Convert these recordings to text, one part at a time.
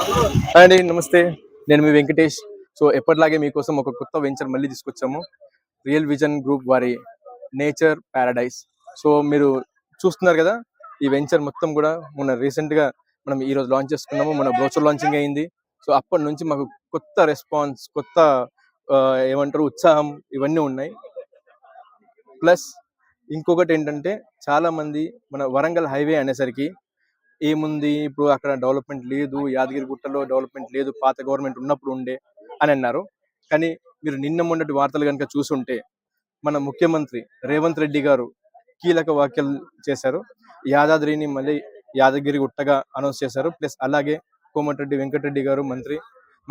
Hi అండి, నమస్తే. నేను మీ వెంకటేష్. సో ఎప్పటిలాగే మీకోసం ఒక కొత్త వెంచర్ మళ్ళీ తీసుకొచ్చాము. రియల్ విజన్ గ్రూప్ వారి నేచర్ ప్యారడైజ్. సో మీరు చూస్తున్నారు కదా, ఈ వెంచర్ మొత్తం కూడా రీసెంట్గా మనం ఈ రోజు లాంచ్ చేసుకున్నాము. మన బ్రోచర్ లాంచింగ్ అయింది. సో అప్పటి నుంచి మాకు కొత్త రెస్పాన్స్, కొత్త ఏమంటారు ఉత్సాహం ఇవన్నీ ఉన్నాయి. ప్లస్ ఇంకొకటి ఏంటంటే, చాలా మంది మన వరంగల్ హైవే అనేసరికి ఏముంది ఇప్పుడు అక్కడ డెవలప్మెంట్ లేదు, యాదగిరిగుట్టలో డెవలప్మెంట్ లేదు, పాత గవర్నమెంట్ ఉన్నప్పుడు ఉండే అని అన్నారు. కానీ మీరు నిన్న మొన్నటి వార్తలు కనుక చూసుంటే, మన ముఖ్యమంత్రి రేవంత్ రెడ్డి గారు కీలక వ్యాఖ్యలు చేశారు. యాదాద్రిని మళ్ళీ యాదగిరిగుట్టగా అనౌన్స్ చేశారు. ప్లస్ అలాగే కోమటిరెడ్డి వెంకటరెడ్డి గారు మంత్రి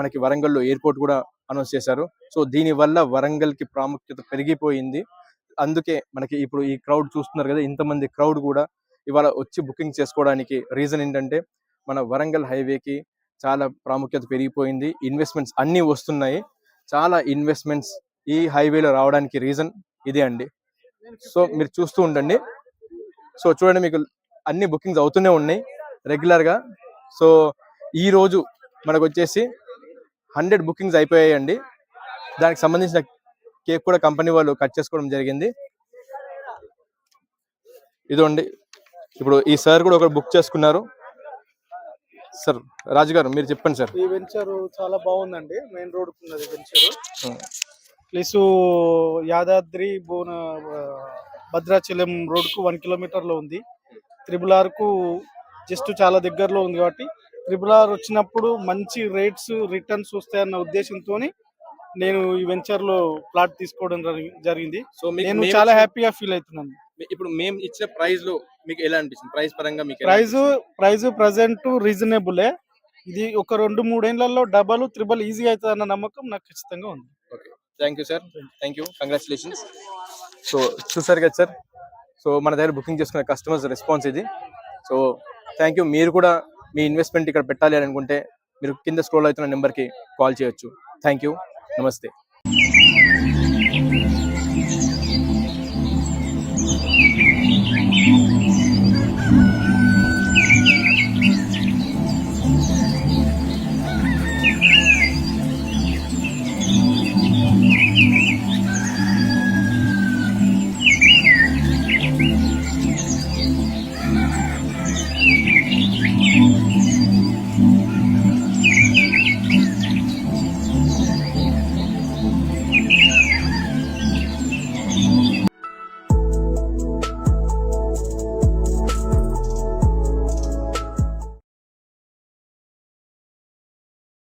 మనకి వరంగల్లో ఎయిర్పోర్ట్ కూడా అనౌన్స్ చేశారు. సో దీనివల్ల వరంగల్కి ప్రాముఖ్యత పెరిగిపోయింది. అందుకే మనకి ఇప్పుడు ఈ క్రౌడ్ చూస్తున్నారు కదా, ఇంతమంది క్రౌడ్ కూడా ఇవాళ వచ్చి బుకింగ్ చేసుకోవడానికి రీజన్ ఏంటంటే, మన వరంగల్ హైవేకి చాలా ప్రాముఖ్యత పెరిగిపోయింది. ఇన్వెస్ట్మెంట్స్ అన్నీ వస్తున్నాయి. చాలా ఇన్వెస్ట్మెంట్స్ ఈ హైవేలో రావడానికి రీజన్ ఇదే అండి. సో మీరు చూస్తూ ఉండండి. సో చూడండి, మీకు అన్ని బుకింగ్స్ అవుతూనే ఉన్నాయి రెగ్యులర్గా. సో ఈ రోజు మనకు వచ్చేసి 100 బుకింగ్స్ అయిపోయాయండి. దానికి సంబంధించిన కేక్ కూడా కంపెనీ వాళ్ళు కట్ చేసుకోవడం జరిగింది. ఇదండి, ఇప్పుడు ఈ సార్ కూడా ఒకరు బుక్ చేసుకున్నారు. సార్ రాజు గారు, మీరు చెప్పండి సార్. ఈ వెంచర్ చాలా బాగుందండి. మెయిన్ రోడ్ ఉన్నది venture. Plus Yadadri Bhadrachalam road కు 1 కిలోమీటర్ లో ఉంది. RRR కు జస్ట్ చాలా దగ్గరలో ఉంది కాబట్టి RRR వచ్చినప్పుడు మంచి రేట్స్ రిటర్న్స్ వస్తాయన్న ఉద్దేశంతో నేను ఈ వెంచర్ లో ప్లాట్ తీసుకోవడం జరిగింది. సో నేను చాలా హ్యాపీగా ఫీల్ అవుతున్నాను. ఇప్పుడు మేము ఇచ్చిన ప్రైస్ లో మీకు ఎలా అనిపిస్తుంది? ప్రైస్ పరంగా మీకు ప్రైస్ ప్రెసెంట్ రీజనబులే. ఇది ఒక 2-3 ఏళ్లలో డబల్ త్రిబుల్ ఈజీ అవుతుంది అన్న నమ్మకం నాకు ఖచ్చితంగా ఉంది. Okay, thank you sir, thank you, congratulations. So చూసారు కదా సార్, సో మన దగ్గర బుకింగ్ చేసుకునే కస్టమర్స్ రెస్పాన్స్ ఇది. So thank you. మీరు కూడా మీ ఇన్వెస్ట్మెంట్ ఇక్కడ పెట్టాలి అని అనుకుంటే మీరు కింద స్క్రోల్ అవుతున్న నెంబర్కి కాల్ చేయొచ్చు. థ్యాంక్ యూ, నమస్తే.